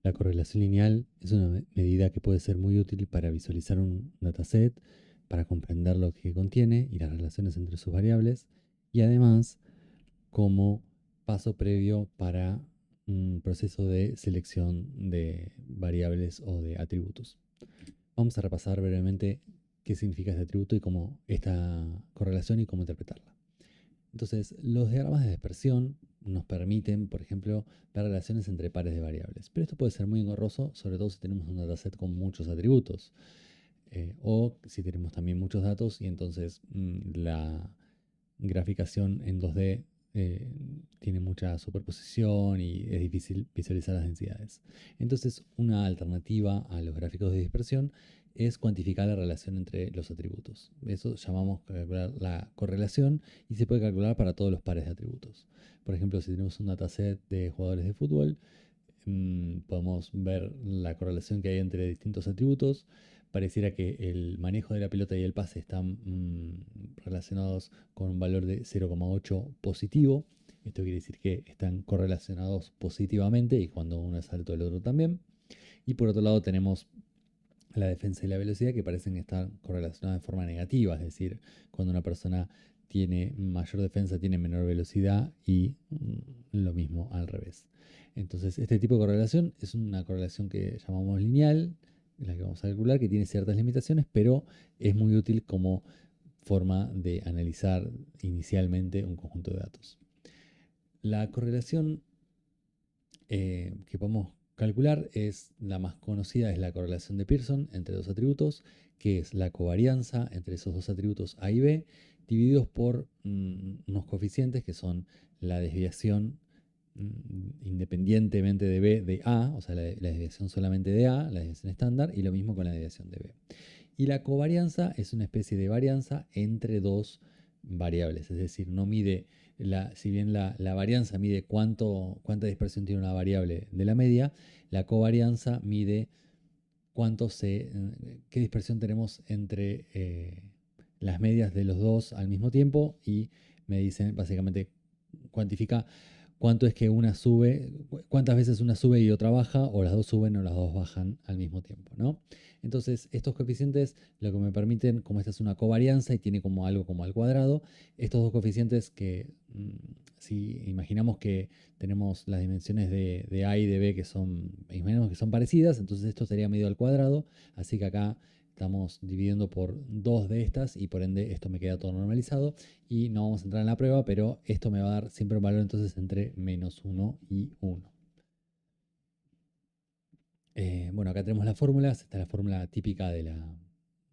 La correlación lineal es una medida que puede ser muy útil para visualizar un dataset, para comprender lo que contiene y las relaciones entre sus variables, y además como paso previo para un proceso de selección de variables o de atributos. Vamos a repasar brevemente qué significa este atributo y cómo esta correlación y cómo interpretarla. Entonces, los diagramas de dispersión nos permiten, por ejemplo, ver relaciones entre pares de variables. Pero esto puede ser muy engorroso, sobre todo si tenemos un dataset con muchos atributos. O si tenemos también muchos datos y entonces la graficación en 2D tiene mucha superposición y es difícil visualizar las densidades. Entonces, una alternativa a los gráficos de dispersión es cuantificar la relación entre los atributos. Eso llamamos calcular la correlación y se puede calcular para todos los pares de atributos. Por ejemplo, si tenemos un dataset de jugadores de fútbol, podemos ver la correlación que hay entre distintos atributos. Pareciera que el manejo de la pelota y el pase están relacionados con un valor de 0,8 positivo. Esto quiere decir que están correlacionados positivamente y cuando uno es alto el otro también. Y por otro lado tenemos la defensa y la velocidad que parecen estar correlacionadas de forma negativa, es decir, cuando una persona tiene mayor defensa tiene menor velocidad y lo mismo al revés. Entonces, este tipo de correlación es una correlación que llamamos lineal, la que vamos a calcular, que tiene ciertas limitaciones, pero es muy útil como forma de analizar inicialmente un conjunto de datos. La correlación que podemos calcular es la más conocida, es la correlación de Pearson entre dos atributos, que es la covarianza entre esos dos atributos A y B, divididos por unos coeficientes que son la desviación independientemente de B de A, o sea, la desviación solamente de A, la desviación estándar, y lo mismo con la desviación de B. Y la covarianza es una especie de varianza entre dos variables, es decir, no mide, si bien la varianza mide cuánta dispersión tiene una variable de la media, la covarianza mide qué dispersión tenemos entre las medias de los dos al mismo tiempo y me dicen, básicamente, cuantifica cuánto es que una sube, cuántas veces una sube y otra baja, o las dos suben o las dos bajan al mismo tiempo, ¿no? Entonces, estos coeficientes lo que me permiten, como esta es una covarianza y tiene como algo como al cuadrado, estos dos coeficientes que, si imaginamos que tenemos las dimensiones de A y de B imaginemos que son parecidas, entonces esto sería medio al cuadrado, así que acá estamos dividiendo por dos de estas y por ende esto me queda todo normalizado y no vamos a entrar en la prueba, pero esto me va a dar siempre un valor entonces entre -1 y 1. Bueno, acá tenemos las fórmulas, esta es la fórmula típica de la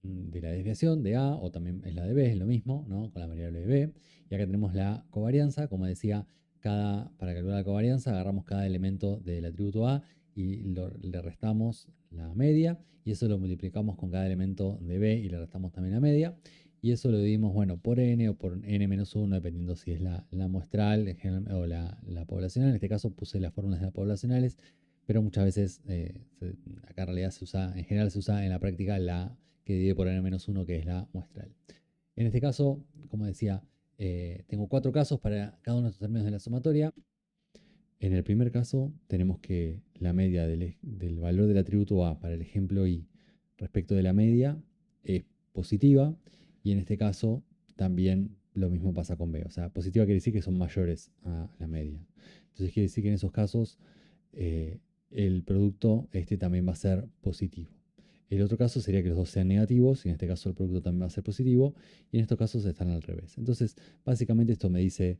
desviación de A, o también es la de B, es lo mismo, ¿no? Con la variable de B. Y acá tenemos la covarianza, como decía, para calcular la covarianza agarramos cada elemento del atributo A y le restamos la media, y eso lo multiplicamos con cada elemento de B y le restamos también la media. Y eso lo dividimos, bueno, por n o por n-1, dependiendo si es la muestral o la poblacional. En este caso puse las fórmulas de las poblacionales, pero muchas veces acá en realidad en general se usa en la práctica la que divide por n-1, que es la muestral. En este caso, como decía, tengo 4 casos para cada uno de estos términos de la sumatoria. En el primer caso, tenemos que la media del valor del atributo A para el ejemplo I respecto de la media es positiva, y en este caso también lo mismo pasa con B. O sea, positiva quiere decir que son mayores a la media. Entonces quiere decir que en esos casos el producto también va a ser positivo. El otro caso sería que los dos sean negativos, y en este caso el producto también va a ser positivo, y en estos casos están al revés. Entonces, básicamente esto me dice,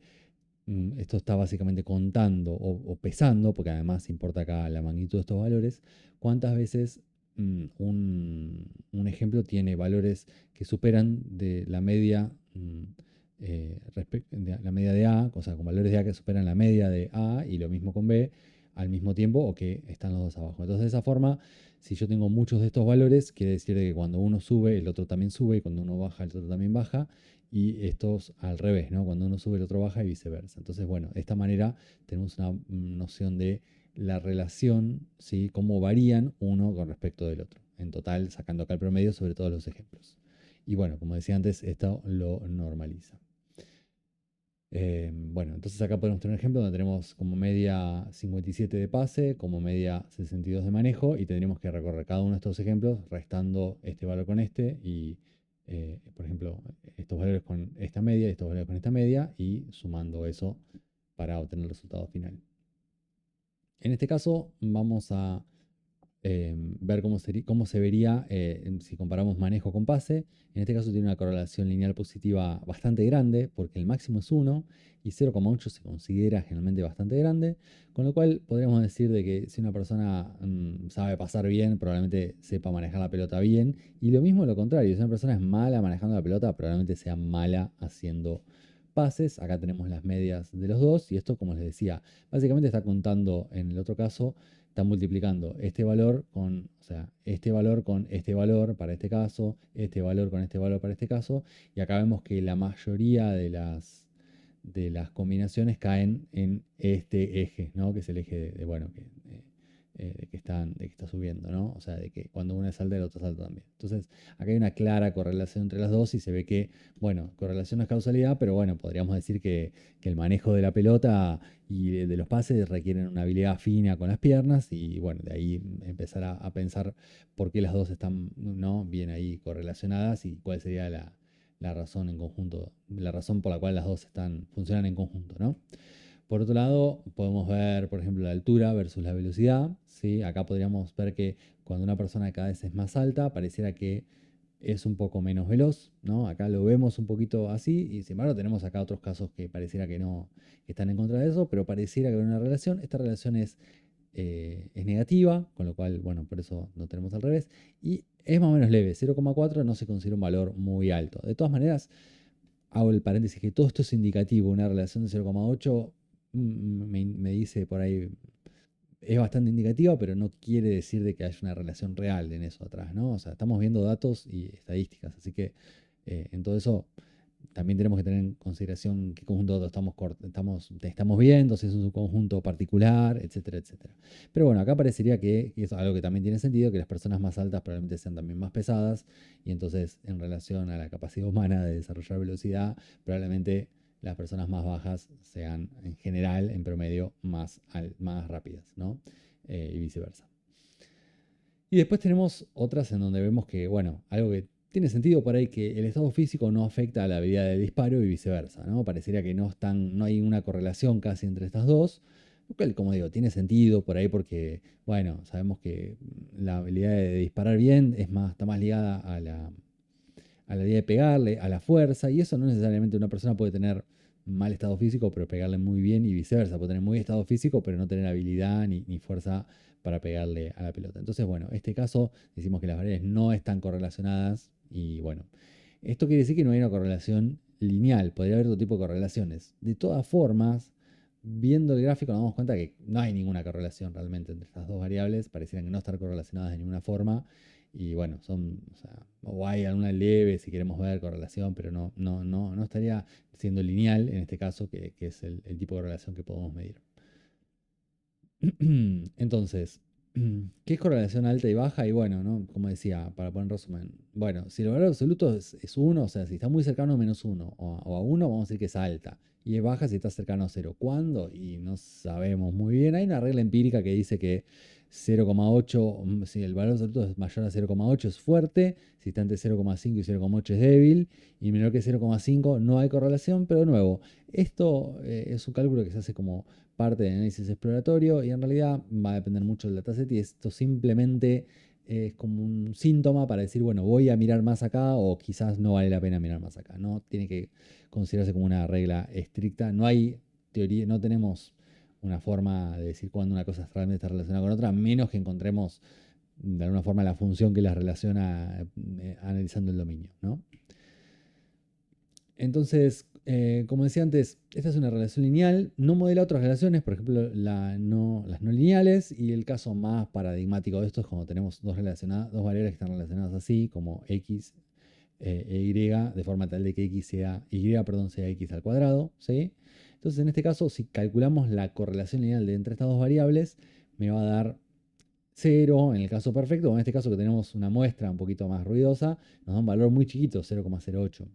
esto está básicamente contando o pesando, porque además importa acá la magnitud de estos valores, cuántas veces un ejemplo tiene valores que superan de la media la media de A, o sea, con valores de A que superan la media de A, y lo mismo con B al mismo tiempo, o que están los dos abajo. Entonces, de esa forma, si yo tengo muchos de estos valores, quiere decir que cuando uno sube, el otro también sube, y cuando uno baja, el otro también baja, y estos al revés, ¿no? Cuando uno sube, el otro baja y viceversa. Entonces, bueno, de esta manera tenemos una noción de la relación, ¿sí? Cómo varían uno con respecto del otro. En total, sacando acá el promedio sobre todos los ejemplos. Y bueno, como decía antes, esto lo normaliza. Bueno, entonces acá podemos tener un ejemplo donde tenemos como media 57 de pase, como media 62 de manejo, y tendríamos que recorrer cada uno de estos ejemplos restando este valor con este y, por ejemplo, estos valores con esta media y estos valores con esta media y sumando eso para obtener el resultado final. En este caso vamos a ver cómo se vería si comparamos manejo con pase. En este caso tiene una correlación lineal positiva bastante grande, porque el máximo es 1 y 0,8 se considera generalmente bastante grande, con lo cual podríamos decir de que si una persona sabe pasar bien, probablemente sepa manejar la pelota bien, y lo mismo lo contrario, si una persona es mala manejando la pelota, probablemente sea mala haciendo pases. Acá tenemos las medias de los dos, y esto, como les decía, básicamente está contando en el otro caso, está multiplicando este valor con, o sea, este valor con este valor para este caso, este valor con este valor para este caso, y acá vemos que la mayoría de las combinaciones caen en este eje, ¿no? Que es el eje bueno, de que está subiendo, ¿no? O sea, de que cuando uno salta, el otro salta también. Entonces, acá hay una clara correlación entre las dos y se ve que, bueno, correlación no es causalidad, pero bueno, podríamos decir que el manejo de la pelota y de los pases requieren una habilidad fina con las piernas y bueno, de ahí empezar a pensar por qué las dos están, ¿no? Bien ahí correlacionadas y cuál sería la razón en conjunto, la razón por la cual las dos funcionan en conjunto, ¿no? Por otro lado, podemos ver, por ejemplo, la altura versus la velocidad, ¿sí? Acá podríamos ver que cuando una persona cada vez es más alta, pareciera que es un poco menos veloz, ¿no? Acá lo vemos un poquito así, y sin embargo tenemos acá otros casos que pareciera que no, que están en contra de eso, pero pareciera que hay una relación. Esta relación es negativa, con lo cual, bueno, por eso no tenemos al revés, y es más o menos leve, 0,4 no se considera un valor muy alto. De todas maneras, hago el paréntesis que todo esto es indicativo, una relación de 0,8 me dice por ahí, es bastante indicativa, pero no quiere decir de que haya una relación real en eso atrás, ¿no? O sea, estamos viendo datos y estadísticas, así que en todo eso también tenemos que tener en consideración qué conjunto de datos estamos viendo, si es un conjunto particular, etcétera, etcétera. Pero bueno, acá parecería que, y es algo que también tiene sentido, que las personas más altas probablemente sean también más pesadas, y entonces en relación a la capacidad humana de desarrollar velocidad, probablemente las personas más bajas sean en general, en promedio, más rápidas, ¿no? Y viceversa. Y después tenemos otras en donde vemos que, bueno, algo que tiene sentido por ahí, que el estado físico no afecta a la habilidad de disparo y viceversa, ¿no? Parecería que no hay una correlación casi entre estas dos, lo cual, como digo, tiene sentido por ahí porque, bueno, sabemos que la habilidad de disparar bien está más ligada a la idea de pegarle, a la fuerza, y eso no necesariamente una persona puede tener mal estado físico, pero pegarle muy bien, y viceversa, puede tener muy estado físico, pero no tener habilidad ni fuerza para pegarle a la pelota. Entonces, bueno, en este caso decimos que las variables no están correlacionadas, y bueno, esto quiere decir que no hay una correlación lineal, podría haber otro tipo de correlaciones. De todas formas, viendo el gráfico nos damos cuenta que no hay ninguna correlación realmente entre estas dos variables, parecieran que no estar correlacionadas de ninguna forma. Y bueno, o hay alguna leve, si queremos ver, correlación, pero no estaría siendo lineal en este caso, que es el tipo de correlación que podemos medir. Entonces, ¿qué es correlación alta y baja? Y bueno, ¿no? Como decía, para poner resumen, bueno, si el valor absoluto es 1, o sea, si está muy cercano a -1 o a 1, vamos a decir que es alta. Y es baja si está cercano a 0. ¿Cuándo? Y no sabemos muy bien. Hay una regla empírica que dice que 0,8, si el valor absoluto es mayor a 0,8 es fuerte, si está entre 0,5 y 0,8 es débil, y menor que 0,5 no hay correlación, pero de nuevo, esto es un cálculo que se hace como parte del análisis exploratorio y en realidad va a depender mucho del dataset, y esto simplemente es como un síntoma para decir, bueno, voy a mirar más acá o quizás no vale la pena mirar más acá. No tiene que considerarse como una regla estricta. No hay teoría, no tenemos una forma de decir cuándo una cosa realmente está relacionada con otra, a menos que encontremos de alguna forma la función que las relaciona analizando el dominio, ¿no? Entonces, como decía antes, esta es una relación lineal, no modela otras relaciones, por ejemplo, las no lineales, y el caso más paradigmático de esto es cuando tenemos dos variables que están relacionadas así, como x e y, de forma tal de que x sea y, perdón, sea x al cuadrado, ¿sí? Entonces, en este caso, si calculamos la correlación lineal de entre estas dos variables, me va a dar 0 en el caso perfecto, o en este caso que tenemos una muestra un poquito más ruidosa, nos da un valor muy chiquito, 0,08.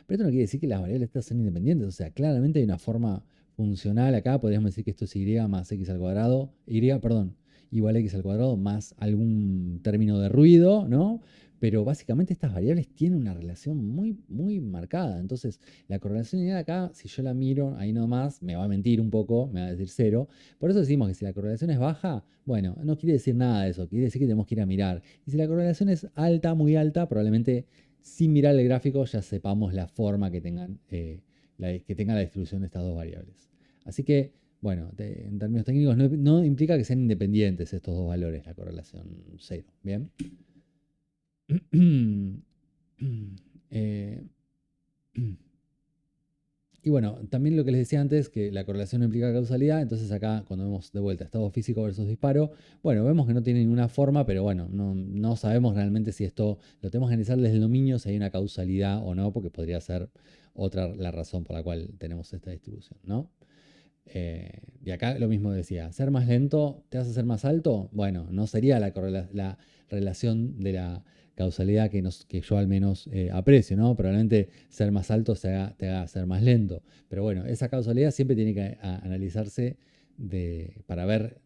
Pero esto no quiere decir que las variables estas son independientes. O sea, claramente hay una forma funcional acá. Podríamos decir que esto es y más x al cuadrado. Perdón, igual a x al cuadrado más algún término de ruido, ¿no? Pero básicamente estas variables tienen una relación muy, muy marcada. Entonces, la correlación lineal acá, si yo la miro ahí nomás, me va a mentir un poco, me va a decir cero. Por eso decimos que si la correlación es baja, bueno, no quiere decir nada de eso. Quiere decir que tenemos que ir a mirar. Y si la correlación es alta, muy alta, probablemente sin mirar el gráfico ya sepamos la forma que tengan, que tenga la distribución de estas dos variables. Así que, bueno, en términos técnicos no implica que sean independientes estos dos valores, la correlación cero. ¿Bien? Eh, y bueno, también lo que les decía antes, que la correlación no implica causalidad, entonces acá cuando vemos de vuelta estado físico versus disparo, bueno, vemos que no tiene ninguna forma, pero bueno, no sabemos realmente si esto lo tenemos que analizar desde el dominio, si hay una causalidad o no, porque podría ser otra la razón por la cual tenemos esta distribución, ¿no? Y acá lo mismo decía, ser más lento te hace ser más alto. Bueno, no sería la relación de la causalidad que yo al menos aprecio, ¿no? Probablemente ser más alto te haga ser más lento. Pero bueno, esa causalidad siempre tiene que analizarse para ver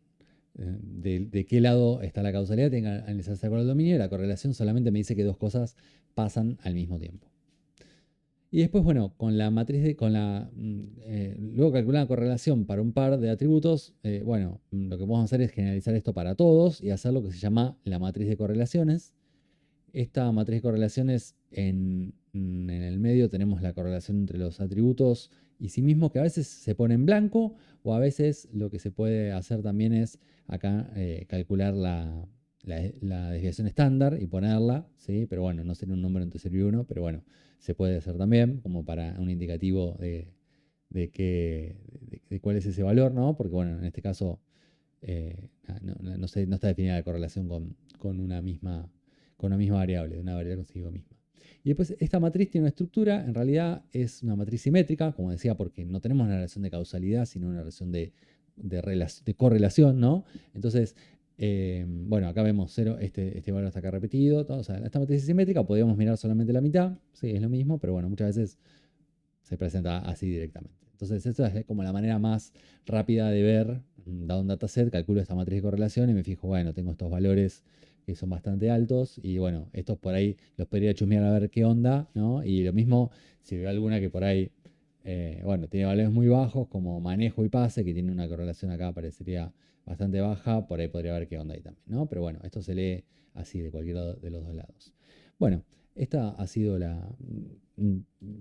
de qué lado está la causalidad, tiene que analizarse con el dominio y la correlación solamente me dice que dos cosas pasan al mismo tiempo. Y después, bueno, con la matriz luego calcular la correlación para un par de atributos, bueno, lo que podemos hacer es generalizar esto para todos y hacer lo que se llama la matriz de correlaciones. Esta matriz de correlaciones, en el medio tenemos la correlación entre los atributos y sí mismo, que a veces se pone en blanco, o a veces lo que se puede hacer también es acá calcular la desviación estándar y ponerla, ¿sí? Pero bueno, no sería un número entre 0 y 1, pero bueno, se puede hacer también como para un indicativo de cuál es ese valor, ¿no? Porque bueno, en este caso no está definida la correlación con una misma variable, una variable consigo misma. Y después esta matriz tiene una estructura, en realidad es una matriz simétrica, como decía, porque no tenemos una relación de causalidad, sino una relación de correlación, ¿no? Entonces, bueno, acá vemos 0, este valor está acá repetido, todo, o sea, esta matriz es simétrica, podríamos mirar solamente la mitad, sí, es lo mismo, pero bueno, muchas veces se presenta así directamente. Entonces, esta es como la manera más rápida de ver, dado un dataset, calculo esta matriz de correlación y me fijo, bueno, tengo estos valores que son bastante altos y bueno, estos por ahí los podría chusmear a ver qué onda, ¿no? Y lo mismo, si veo alguna que por ahí, bueno, tiene valores muy bajos, como manejo y pase, que tiene una correlación acá, parecería bastante baja, por ahí podría ver qué onda ahí también, ¿no? Pero bueno, esto se lee así de cualquiera de los dos lados. Bueno, esta ha sido la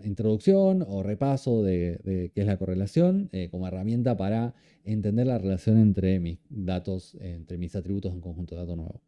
introducción o repaso de qué es la correlación como herramienta para entender la relación entre mis datos, entre mis atributos en conjunto de datos nuevo.